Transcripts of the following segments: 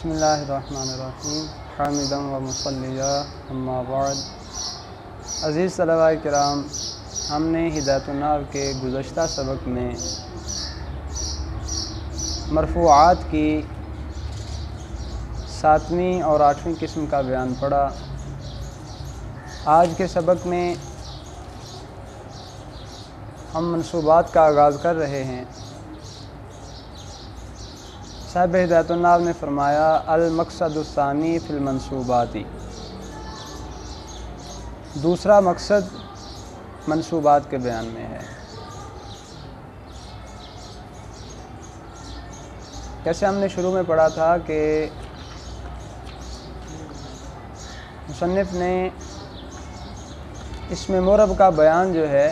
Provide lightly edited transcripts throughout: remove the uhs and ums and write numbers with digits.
بسم اللہ الرحمن الرحیم حامدا و مصلیٰ اما بعد۔ عزیز طلباء کرام، ہم نے ہدایت النار کے گزشتہ سبق میں مرفوعات کی 7ویں اور 8ویں قسم کا بیان پڑھا۔ آج کے سبق میں ہم منصوبات کا آغاز کر رہے ہیں۔ صاحب ہدایت النار نے فرمایا المقصد الثانی فی المنصوبات، دوسرا مقصد منصوبات کے بیان میں ہے۔ جیسے ہم نے شروع میں پڑھا تھا کہ مصنف نے اس میں مرب کا بیان جو ہے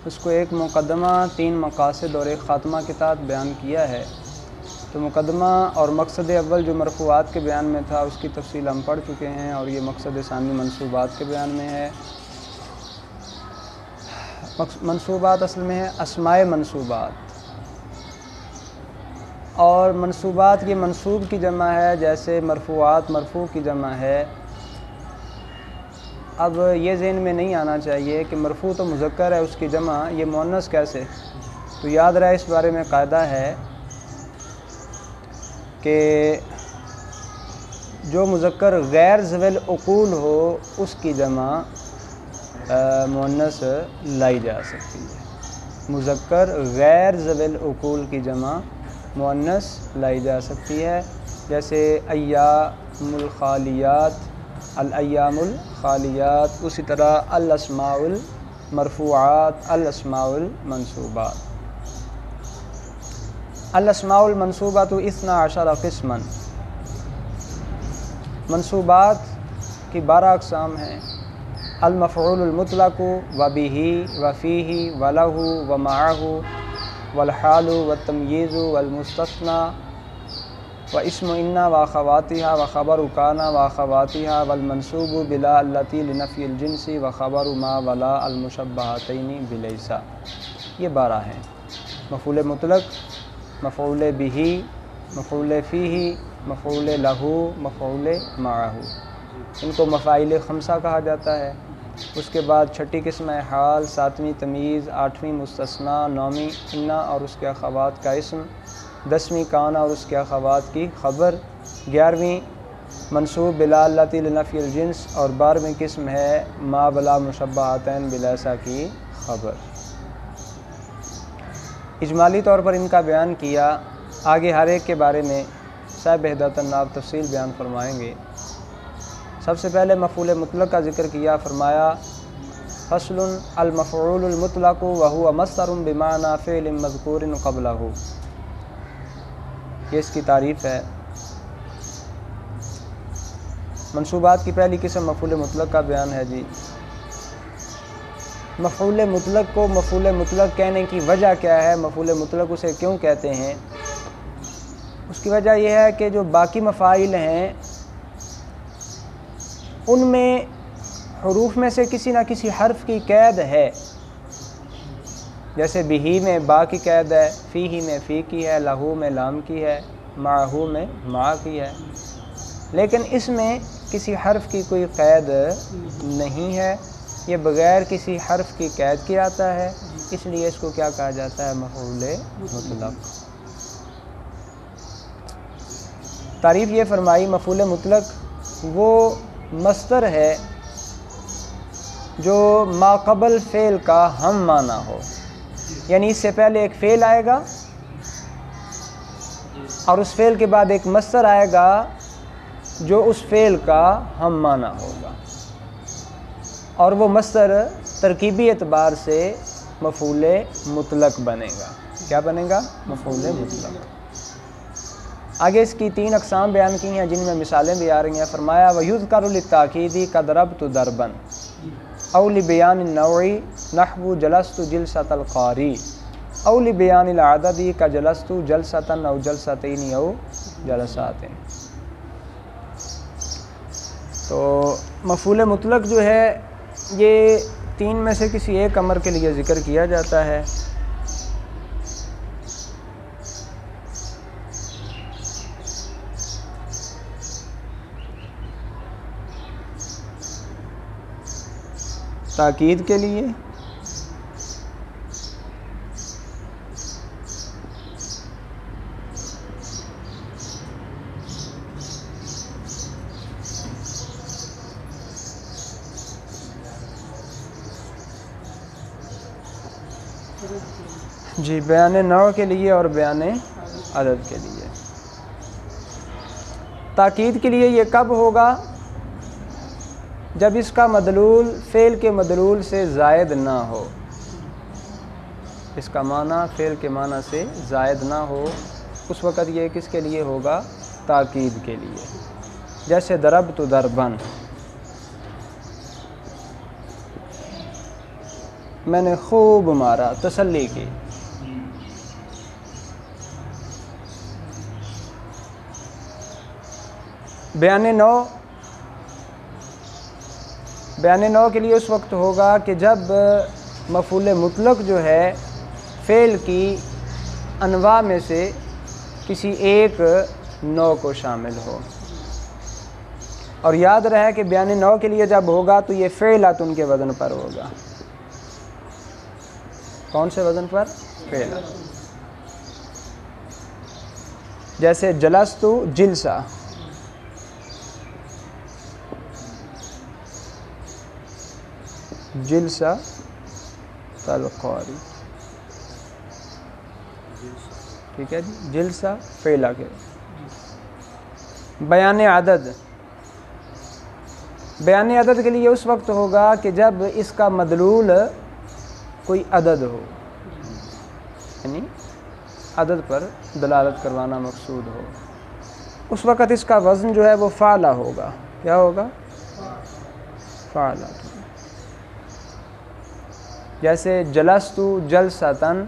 اس کو ایک مقدمہ، 3 مقاصد اور ایک خاتمہ کے تحت بیان کیا ہے۔ تو مقدمہ اور مقصد اول جو مرفوعات کے بیان میں تھا اس کی تفصیل ہم پڑھ چکے ہیں، اور یہ مقصد ثانی منصوبات کے بیان میں ہے۔ منصوبات اصل میں ہے اسماء منصوبات، اور منصوبات یہ منصوب کی جمع ہے، جیسے مرفوعات مرفوع کی جمع ہے۔ اب یہ ذہن میں نہیں آنا چاہیے کہ مرفوع تو مذکر ہے، اس کی جمع یہ مؤنث کیسے؟ تو یاد رہے اس بارے میں قاعدہ ہے کہ جو مذکر غیر ذوی العقول ہو اس کی جمع مؤنث لائی جا سکتی ہے۔ مذکر غیر ذوی العقول کی جمع مؤنث لائی جا سکتی ہے، جیسے ایام الخالیات، الایام الخالیات، اسی طرح الاسماء المرفوعات، الاسماء المنصوبات۔ الاسماء المنصوبات 12 قسما، منصوبات کی 12 اقسام ہیں۔ المفعول المطلق وبه وفيه وله ومعه والحال والتمييز والمستثنى واسم ان واخواتها وخبر كان واخواتها والمنصوب بلا التي لنفي الجنس وخبر ما ولا المشبهتين بليس، یہ 12 ہیں۔ مفعول مطلق، مفعول به، مفعول فیہ، مفعول لہ، مفعول معہ، ان کو مفاعیل خمسہ کہا جاتا ہے۔ اس کے بعد 6ٹھی قسم ہے حال، 7ویں تمییز، 8ویں مستثنیٰ، 9ویں انا اور اس کے اخوات کا اسم، 10ویں کان اور اس کے اخوات کی خبر، 11ویں منصوب بلا التی لنفی الجنس، اور 12ویں قسم ہے ما بلا مشبہتین بلیسا کی خبر۔ اجمالی طور پر ان کا بیان کیا، آگے ہر ایک کے بارے میں صاحب ہدایت النار تفصیل بیان فرمائیں گے۔ سب سے پہلے مفعول مطلق کا ذکر کیا، فرمایا فصل المفعول المطلق وهو مصدر بمعنى فعل مذکور قبلہ، یہ اس کی تعریف ہے۔ منصوبات کی پہلی قسم مفعول مطلق کا بیان ہے جی۔ مفعول مطلق کو مفعول مطلق کہنے کی وجہ کیا ہے؟ مفعول مطلق اسے کیوں کہتے ہیں؟ اس کی وجہ یہ ہے کہ جو باقی مفاعیل ہیں ان میں حروف میں سے کسی نہ کسی حرف کی قید ہے، جیسے بہی میں با کی قید ہے، فیہ میں فی کی ہے، لہو میں لام کی ہے، معہو میں مع کی ہے، لیکن اس میں کسی حرف کی کوئی قید نہیں ہے، یہ بغیر کسی حرف کی قید کی آتا ہے، اس لیے اس کو کیا کہا جاتا ہے؟ مفعول مطلق۔ تعریف یہ فرمائی، مفعول مطلق وہ مصدر ہے جو ما قبل فعل کا ہم معنی ہو، یعنی اس سے پہلے ایک فعل آئے گا اور اس فعل کے بعد ایک مصدر آئے گا جو اس فعل کا ہم معنی ہوگا، اور وہ مصدر ترکیبی اعتبار سے مفعول مطلق بنے گا۔ کیا بنے گا؟ مفعول مطلق۔ آگے اس کی 3 اقسام بیان کی ہیں، جن میں مثالیں بھی آ رہی ہیں۔ فرمایا وَيُذْكَرُ لِلتَّأْكِيدِ قَدْ ضَرَبْتُ ضَرْبًا أَوْ لِبَيَانِ النَّوْعِ نَحْوُ جَلَسْتُ جِلْسَةَ الْقَارِئِ أَوْ لِبَيَانِ الْعَدَدِ كَجَلَسْتُ جَلْسَةً أَوْ جَلْسَتَيْنِ أَوْ جَلَسَاتٍ۔ تو مفعول مطلق جو ہے یہ 3 میں سے کسی ایک امر کے لیے ذکر کیا جاتا ہے۔ تاکید کے لیے، جی بیان نوع کے لیے اور بیان عدد کے لیے۔ تاکید کے لیے یہ کب ہوگا؟ جب اس کا مدلول فعل کے مدلول سے زائد نہ ہو، اس کا معنی فعل کے معنی سے زائد نہ ہو، اس وقت یہ کس کے لیے ہوگا؟ تاکید کے لیے۔ جیسے ضربت ضرباً، میں نے خوب مارا، تسلی کی۔ بیان نوع کے لیے اس وقت ہوگا کہ جب مفعول مطلق جو ہے فعل کی انواع میں سے کسی ایک نوع کو شامل ہو۔ اور یاد رہے کہ بیان نوع کے لیے جب ہوگا تو یہ فعلۃ کے وزن پر ہوگا۔ کون سے وزن پر؟ فعلۃ۔ جیسے جلست جلسہ، جلسہ القاری، ٹھیک ہے جی، جلسہ فعلہ کے۔ بیان عدد، بیان عدد کے لیے اس وقت ہوگا کہ جب اس کا مدلول کوئی عدد ہو، یعنی عدد پر دلالت کروانا مقصود ہو، اس وقت اس کا وزن جو ہے وہ فعلہ ہوگا۔ کیا ہوگا؟ فعلہ۔ جیسے جلست جلستاً،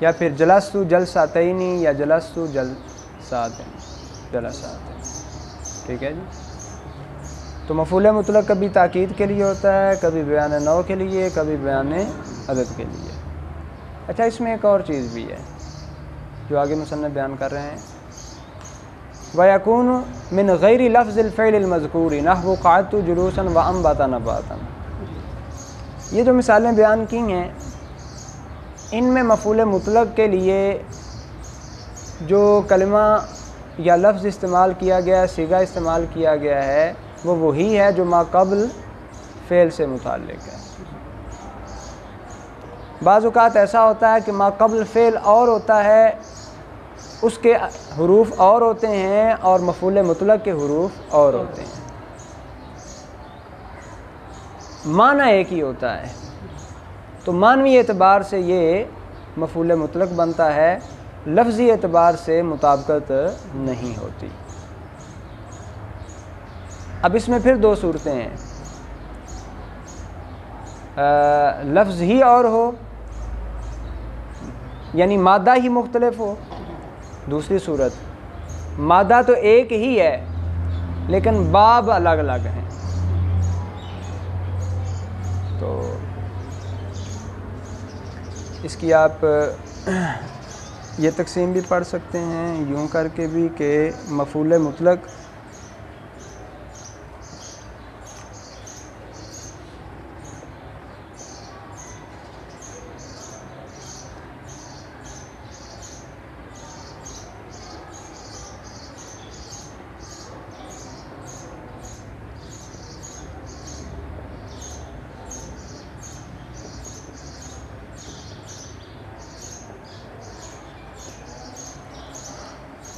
یا پھر جلست جلساتین یا جلست جلساتین، ٹھیک ہے جی۔ تو مفعول مطلق کبھی تاکید کے لیے ہوتا ہے، کبھی بیان نوع کے لیے، کبھی بیان عدد کے لیے۔ اچھا، اس میں ایک اور چیز بھی ہے جو آگے مصنف بیان کر رہے ہیں۔ وَيَكُونُ مِنْ غَيْرِ لَفْظِ الْفِعْلِ الْمَذْكُورِ نَحْوُ قَعَدْتُ جُلُوسًا وَأَنبَتَ نَبَاتًا۔ یہ جو مثالیں بیان کی ہیں، ان میں مفعول مطلق کے لیے جو کلمہ یا لفظ استعمال کیا گیا ہے، صیغہ استعمال کیا گیا ہے، وہ وہی ہے جو ما قبل فعل سے متعلق ہے۔ بعض اوقات ایسا ہوتا ہے کہ ما قبل فعل اور ہوتا ہے، اس کے حروف اور ہوتے ہیں، اور مفعول مطلق کے حروف اور ہوتے ہیں، معنی ایک ہی ہوتا ہے، تو معنوی اعتبار سے یہ مفعول مطلق بنتا ہے، لفظی اعتبار سے مطابقت نہیں ہوتی۔ اب اس میں پھر دو صورتیں ہیں، لفظ ہی اور ہو، یعنی مادہ ہی مختلف ہو۔ دوسری صورت، مادہ تو ایک ہی ہے لیکن باب الگ الگ ہیں۔ تو اس کی آپ یہ تقسیم بھی پڑھ سکتے ہیں یوں کر کے بھی کہ مفعول مطلق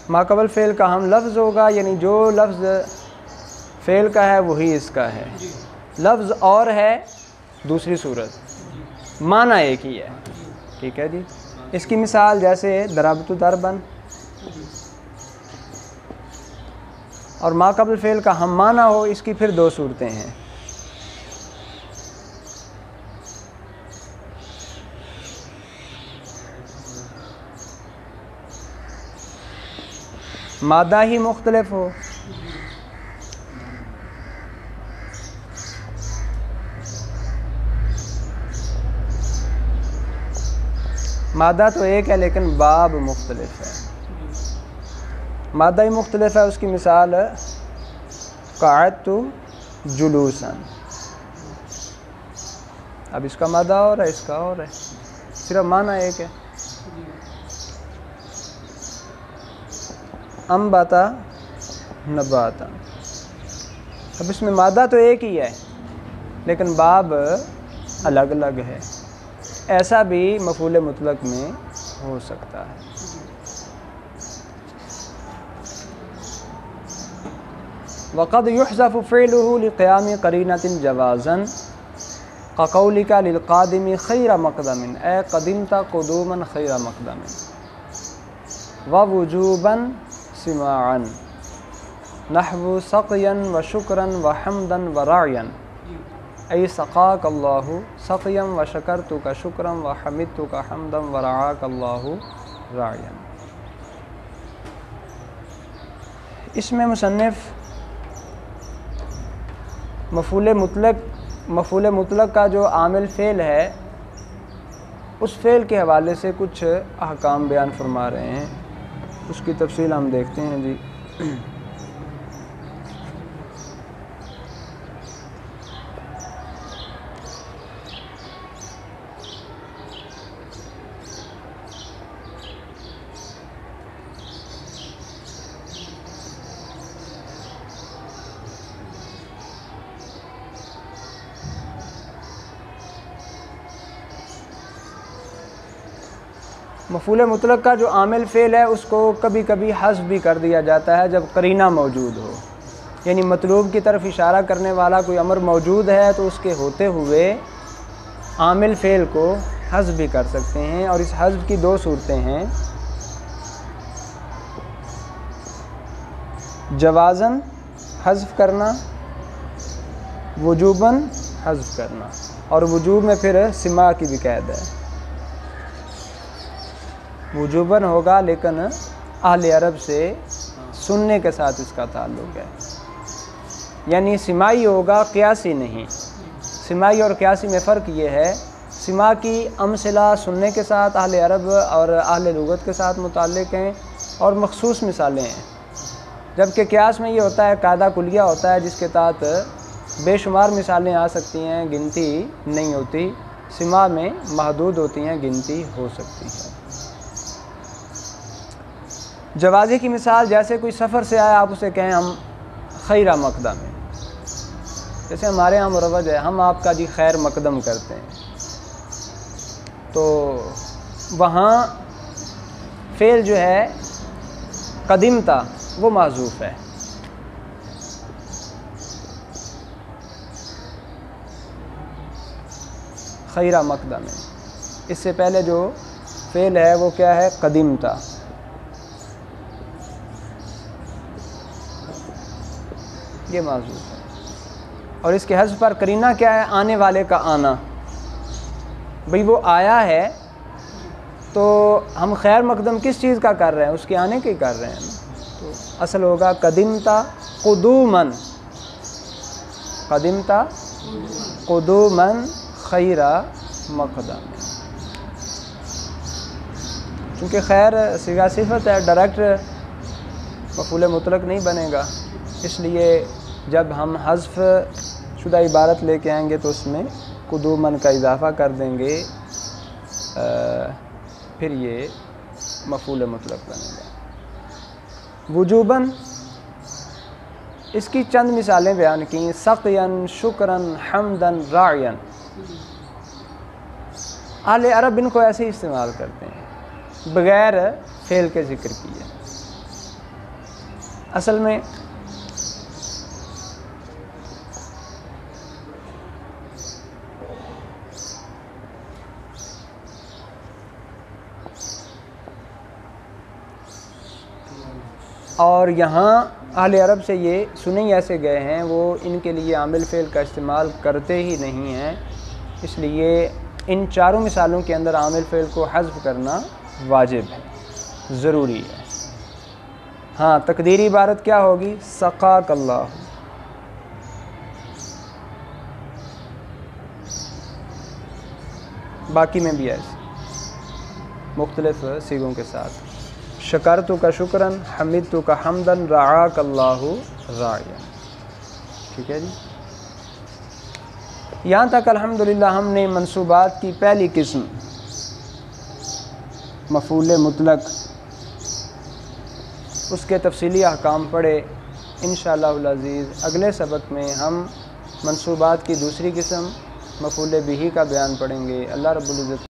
ما قبل فعل کا ہم لفظ ہوگا، یعنی جو لفظ فعل کا ہے وہی اس کا ہے، لفظ اور ہے دوسری صورت، معنی ایک ہی ہے، ٹھیک ہے جی۔ اس کی مثال جیسے ضربت ضرباً، اور ما قبل فعل کا ہم معنی ہو، اس کی پھر دو صورتیں ہیں۔ مادہ ہی مختلف ہو، مادہ تو ایک ہے لیکن باب مختلف ہے، مادہ ہی مختلف ہے۔ اس کی مثال قعدت جلوسا، اب اس کا مادہ اور ہے، اس کا اور ہے، صرف معنی ایک ہے۔ انبتا نباتا، اب اس میں مادہ تو ایک ہی ہے لیکن باب الگ الگ ہے۔ ایسا بھی مفعول مطلق میں ہو سکتا ہے۔ وقد يحذف فعله لقيام قرينة جوازا كقولك للقادم خير مقدم، اے قدمت قدوما خير مقدم، ووجوبا سماعا نحو سقيا وشكرا وحمدا وراعيا، اي سقاك الله سقيا وشكرتك شكرا وحمدتك حمدا ورعاك الله راعيا۔ اس میں مصنف مفعول مطلق کا جو عامل فعل ہے اس فعل کے حوالے سے کچھ احکام بیان فرما رہے ہیں، اس کی تفصیل ہم دیکھتے ہیں جی۔ مفعول مطلق کا جو عامل فعل ہے اس کو کبھی کبھی حذف بھی کر دیا جاتا ہے جب قرینہ موجود ہو، یعنی مطلوب کی طرف اشارہ کرنے والا کوئی امر موجود ہے تو اس کے ہوتے ہوئے عامل فعل کو حذف بھی کر سکتے ہیں، اور اس حذف کی دو صورتیں ہیں، جوازاً حذف کرنا، وجوباً حذف کرنا، اور وجوب میں پھر سماع کی بھی قید ہے۔ وجوباً ہوگا لیکن اہل عرب سے سننے کے ساتھ اس کا تعلق ہے، یعنی سماعی ہوگا قیاسی نہیں۔ سماعی اور قیاسی میں فرق یہ ہے، سماع کی امثلہ سننے کے ساتھ اہل عرب اور اہل لغت کے ساتھ متعلق ہیں اور مخصوص مثالیں ہیں، جبکہ قیاس میں یہ ہوتا ہے قاعدہ کلیہ ہوتا ہے جس کے تحت بے شمار مثالیں آ سکتی ہیں، گنتی نہیں ہوتی۔ سماع میں محدود ہوتی ہیں، گنتی ہو سکتی ہے۔ جوازی کی مثال، جیسے کوئی سفر سے آیا، آپ اسے کہیں ہم خیر مقدم ہیں، جیسے ہمارے ہاں مروج ہے، ہم آپ کا جی خیر مقدم کرتے ہیں، تو وہاں فعل جو ہے قدمتا وہ محذوف ہے۔ خیر مقدم ہے، اس سے پہلے جو فعل ہے وہ کیا ہے؟ قدمتا۔ یہ معذوف ہے، اور اس کے حذف پر قرینہ کیا ہے؟ آنے والے کا آنا۔ بھئی وہ آیا ہے تو ہم خیر مقدم کس چیز کا کر رہے ہیں؟ اس کے آنے کے کر رہے ہیں، تو اصل ہوگا قدمتا قدوماً، قدمتا قدوماً خیر مقدم، چونکہ خیر صیغہ صفت ہے، ڈائریکٹ مفعول مطلق نہیں بنے گا، اس لیے جب ہم حذف شدہ عبارت لے کے آئیں گے تو اس میں قدوماً کا اضافہ کر دیں گے، پھر یہ مفعول مطلق بنے گا۔ وجوباً، اس کی چند مثالیں بیان کی، سقیاً، شکراً، حمداً، راعیاً۔ اہل عرب ان کو ایسے ہی استعمال کرتے ہیں بغیر فعل کے ذکر کیے۔ اصل میں اور یہاں اہل عرب سے یہ سنے ہی ایسے گئے ہیں، وہ ان کے لیے عامل فعل کا استعمال کرتے ہی نہیں ہیں، اس لیے ان چاروں مثالوں کے اندر عامل فعل کو حذف کرنا واجب ہے، ضروری ہے۔ ہاں، تقدیری عبارت کیا ہوگی؟ سقاک اللہ، باقی میں بھی ایسے۔ مختلف صیغوں کے ساتھ. شکرتو کا شکرن، حمدتو کا حمدن، رعاک اللہ راعیا. ٹھیک ہے جی. یہاں تک الحمدللہ ہم نے منصوبات کی پہلی قسم مفعول مطلق اس کے تفصیلی احکام پڑھے. انشاءاللہ العزیز اگلے سبق میں ہم منصوبات کی دوسری قسم مفعول بہ کا بیان پڑھیں گے. اللہ رب العزت